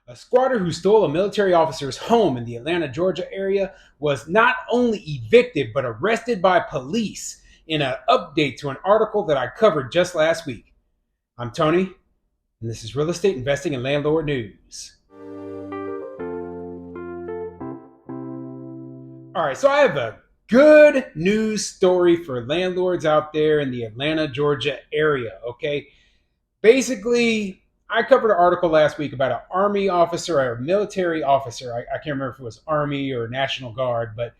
A squatter who stole a military officer's home in the Atlanta, Georgia area was not only evicted but arrested by police in an update to an article that I covered just last week. I'm Tony, and this is Real Estate Investing and Landlord News. All right, so I have a good news story for landlords out there in the Atlanta, Georgia area, okay? Basically, I covered an article last week about an Army officer or a military officer. I can't remember if it was Army or National Guard, but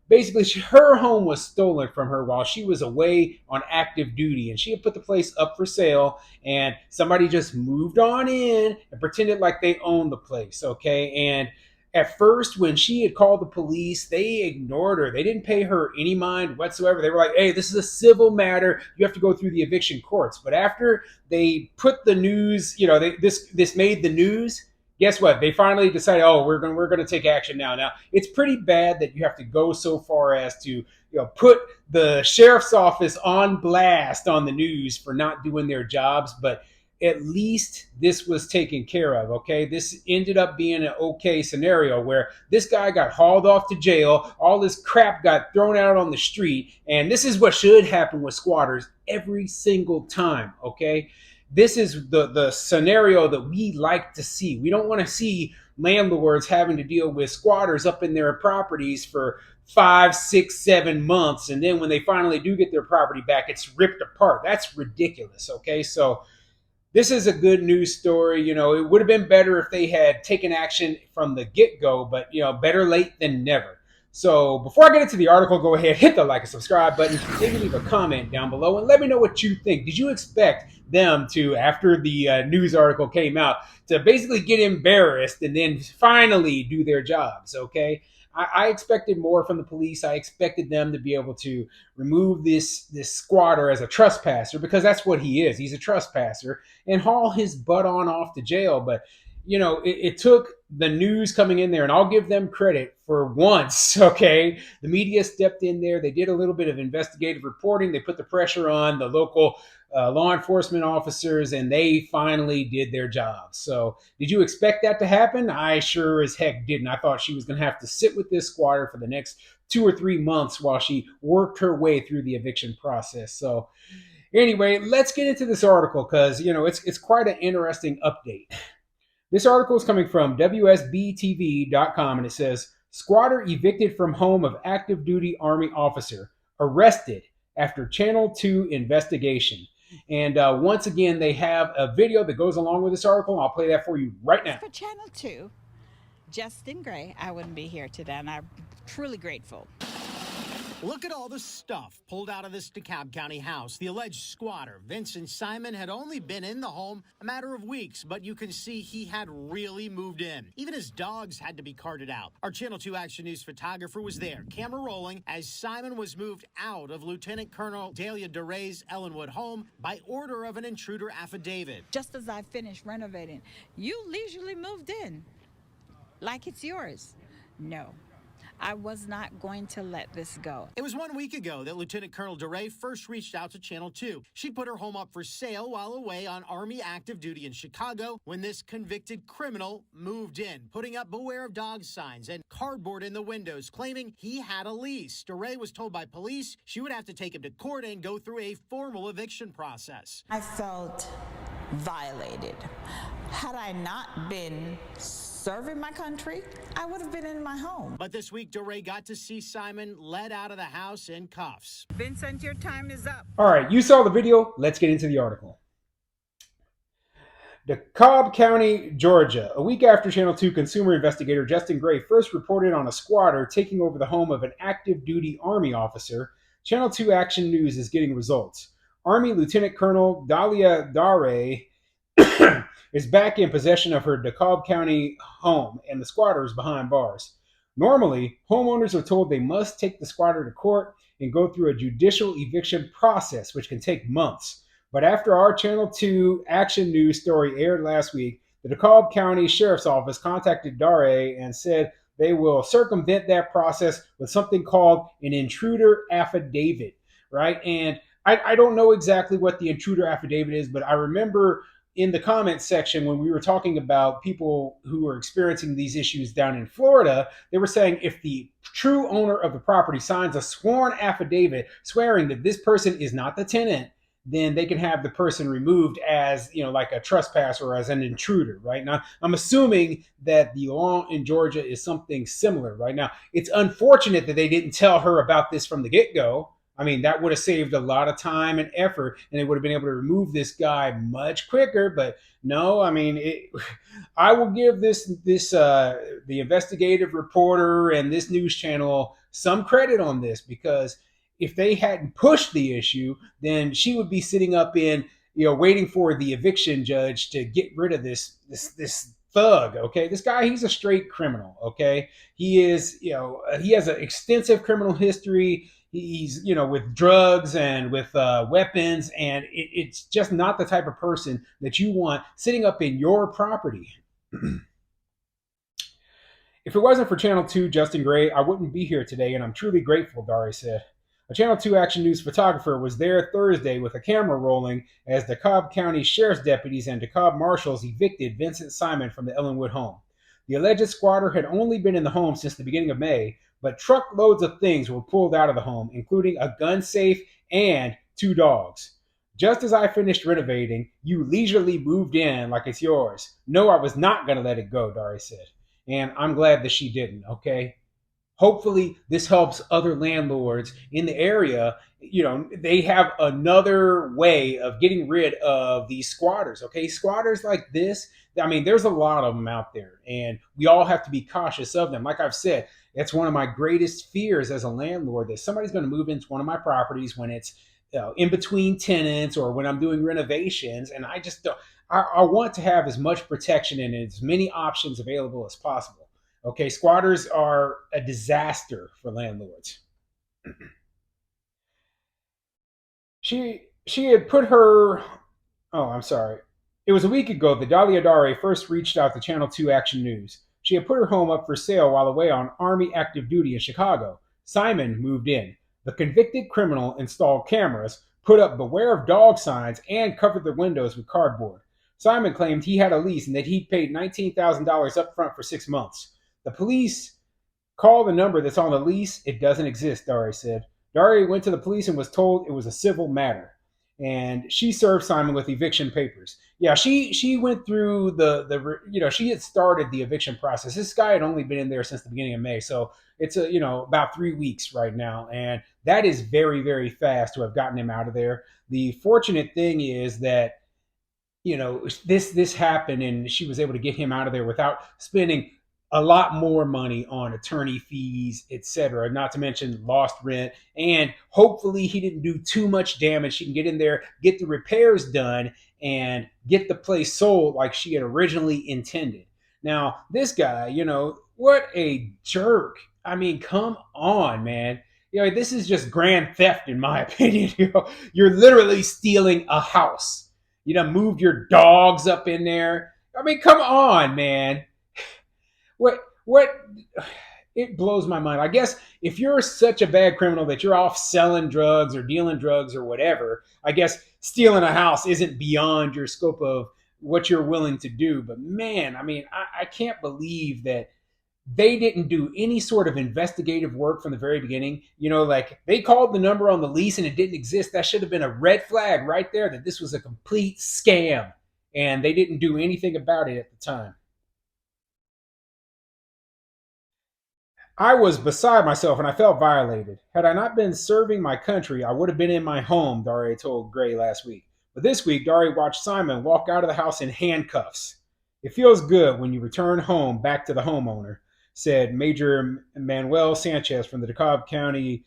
basically, her home was stolen from her while she was away on active duty. And she had put the place up for sale, and somebody just moved on in and pretended like they owned the place, okay? And at first, when she had called the police, they ignored her. They didn't pay her any mind whatsoever. They were like, hey, this is a civil matter. You have to go through the eviction courts. But after they put the news, this made the news. Guess what? They finally decided, oh, we're gonna take action now. Now it's pretty bad that you have to go so far as to put the sheriff's office on blast on the news for not doing their jobs, but at least this was taken care of. Okay, this ended up being an okay scenario where this guy got hauled off to jail, all this crap got thrown out on the street, and this is what should happen with squatters every single time. Okay, this is the scenario that we like to see. We don't want to see landlords having to deal with squatters up in their properties for 5, 6, 7 months, and then when they finally do get their property back, it's ripped apart. That's ridiculous. Okay, so this is a good news story. It would have been better if they had taken action from the get-go, but better late than never. So before I get into the article, go ahead, hit the like and subscribe button, maybe leave a comment down below and let me know what you think. Did you expect them to, after the news article came out, to basically get embarrassed and then finally do their jobs? Okay, I expected more from the police. I expected them to be able to remove this squatter as a trespasser, because that's what he is. He's a trespasser, and haul his butt on off to jail. But it took the news coming in there, and I'll give them credit for once. Okay, the media stepped in there. They did a little bit of investigative reporting. They put the pressure on the local law enforcement officers, and they finally did their job. So did you expect that to happen? I sure as heck didn't. I thought she was going to have to sit with this squatter for the next 2 or 3 months while she worked her way through the eviction process. So anyway, let's get into this article, because it's quite an interesting update. This article is coming from WSBTV.com, and it says, squatter evicted from home of active duty Army officer, arrested after Channel 2 investigation. And once again, they have a video that goes along with this article. I'll play that for you right now. For Channel 2, Justin Gray, I wouldn't be here today, and I'm truly grateful. Look at all the stuff pulled out of this DeKalb County house. The alleged squatter, Vincent Simon, had only been in the home a matter of weeks, but you can see he had really moved in. Even his dogs had to be carted out. Our Channel 2 Action News photographer was there, camera rolling, as Simon was moved out of Lieutenant Colonel Dahlia DeRay's Ellenwood home by order of an intruder affidavit. Just as I finished renovating, you leisurely moved in like it's yours. No. I was not going to let this go. It was 1 week ago that Lieutenant Colonel DeRay first reached out to Channel 2. She put her home up for sale while away on Army active duty in Chicago when this convicted criminal moved in, putting up beware of dog signs and cardboard in the windows, claiming he had a lease. DeRay was told by police she would have to take him to court and go through a formal eviction process. I felt violated. Had I not been serving my country, I would have been in my home. But this week, DeRay got to see Simon led out of the house in cuffs. Vincent, your time is up. All right, you saw the video. Let's get into the article. DeKalb County, Georgia. A week after Channel 2 consumer investigator Justin Gray first reported on a squatter taking over the home of an active duty Army officer, Channel 2 Action News is getting results. Army Lieutenant Colonel Dahlia DeRay is back in possession of her DeKalb County home, and the squatter is behind bars. Normally, homeowners are told they must take the squatter to court and go through a judicial eviction process, which can take months. But after our Channel 2 Action News story aired last week, the DeKalb County Sheriff's Office contacted DeRay and said they will circumvent that process with something called an intruder affidavit, right? And I don't know exactly what the intruder affidavit is, but I remember in the comment section when we were talking about people who were experiencing these issues down in Florida, they were saying if the true owner of the property signs a sworn affidavit swearing that this person is not the tenant, then they can have the person removed as, like a trespasser or as an intruder. Right now, I'm assuming that the law in Georgia is something similar. Right now, it's unfortunate that they didn't tell her about this from the get-go. I mean, that would have saved a lot of time and effort, and they would have been able to remove this guy much quicker. But no, I mean, I will give the investigative reporter and this news channel some credit on this, because if they hadn't pushed the issue, then she would be sitting up in, waiting for the eviction judge to get rid of this thug. Okay, this guy, he's a straight criminal. Okay, he is, he has an extensive criminal history. He's, with drugs and with weapons, and it's just not the type of person that you want sitting up in your property. If it wasn't for Channel 2 Justin Gray, I wouldn't be here today, and I'm truly grateful, Dari said. A Channel 2 Action News photographer was there Thursday with a camera rolling as DeKalb County Sheriff's deputies and DeKalb marshals evicted Vincent Simon from the Ellenwood home. The alleged squatter had only been in the home since the beginning of May, but truckloads of things were pulled out of the home, including a gun safe and 2 dogs. Just as I finished renovating, you leisurely moved in like it's yours. No, I was not going to let it go, Dari said. And I'm glad that she didn't, okay? Hopefully this helps other landlords in the area. They have another way of getting rid of these squatters. Okay, squatters like this, I mean, there's a lot of them out there, and we all have to be cautious of them. Like I've said, it's one of my greatest fears as a landlord, that somebody's going to move into one of my properties when it's, in between tenants or when I'm doing renovations, and I just don't. I want to have as much protection and as many options available as possible. Okay, squatters are a disaster for landlords. She had put her. Oh, I'm sorry. It was a week ago that Dahlia Dare first reached out to Channel 2 Action News. She had put her home up for sale while away on Army active duty in Chicago. Simon moved in. The convicted criminal installed cameras, put up beware of dog signs, and covered the windows with cardboard. Simon claimed he had a lease and that he'd paid $19,000 up front for 6 months. The police call the number that's on the lease. It doesn't exist, Dari said. Dari went to the police and was told it was a civil matter. And she served Simon with eviction papers. Yeah, she went through she had started the eviction process. This guy had only been in there since the beginning of May, so it's about 3 weeks right now, and that is very, very fast to have gotten him out of there. The fortunate thing is that this happened, and she was able to get him out of there without spending a lot more money on attorney fees, etc. Not to mention lost rent, and hopefully he didn't do too much damage. She can get in there, get the repairs done, and get the place sold like she had originally intended. Now, this guy, what a jerk. I mean, come on, man. This is just grand theft, in my opinion. You're literally stealing a house. Moved your dogs up in there. I mean, come on, man. What it blows my mind. I guess if you're such a bad criminal that you're off selling drugs or dealing drugs or whatever, I guess stealing a house isn't beyond your scope of what you're willing to do. But man, I mean, I can't believe that they didn't do any sort of investigative work from the very beginning. Like they called the number on the lease and it didn't exist. That should have been a red flag right there that this was a complete scam. And they didn't do anything about it at the time. I was beside myself and I felt violated. Had I not been serving my country, I would have been in my home, Daria told Gray last week. But this week, Daria watched Simon walk out of the house in handcuffs. It feels good when you return home back to the homeowner, said Major Manuel Sanchez from the DeKalb County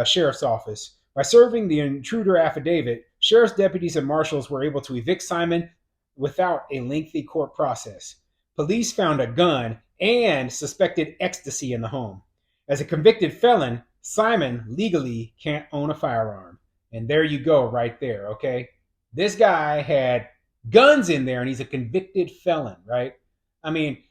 Sheriff's Office. By serving the intruder affidavit, sheriff's deputies and marshals were able to evict Simon without a lengthy court process. Police found a gun and suspected ecstasy in the home. As a convicted felon, Simon legally can't own a firearm. And there you go, right there, okay? This guy had guns in there and he's a convicted felon, right? I mean,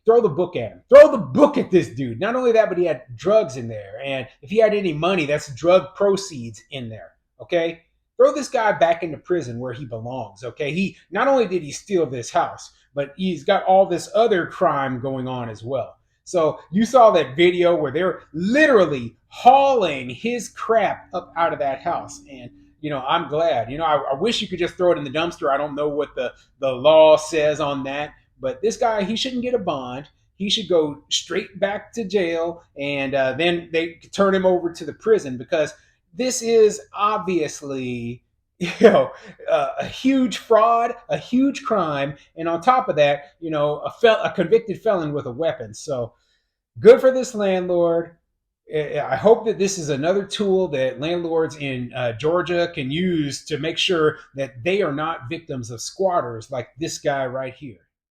throw the book at him. Throw the book at this dude. Not only that, but he had drugs in there. And if he had any money, that's drug proceeds in there, okay? throw this guy back into prison where he belongs. Okay, he not only did he steal this house, but he's got all this other crime going on as well. So you saw that video where they're literally hauling his crap up out of that house. And I'm glad. I wish you could just throw it in the dumpster. I don't know what the law says on that, but this guy, he shouldn't get a bond. He should go straight back to jail, and then they turn him over to the prison, because this is obviously a huge fraud, a huge crime, and on top of that, a convicted felon with a weapon. So good for this landlord. I hope that this is another tool that landlords in Georgia can use to make sure that they are not victims of squatters like this guy right here.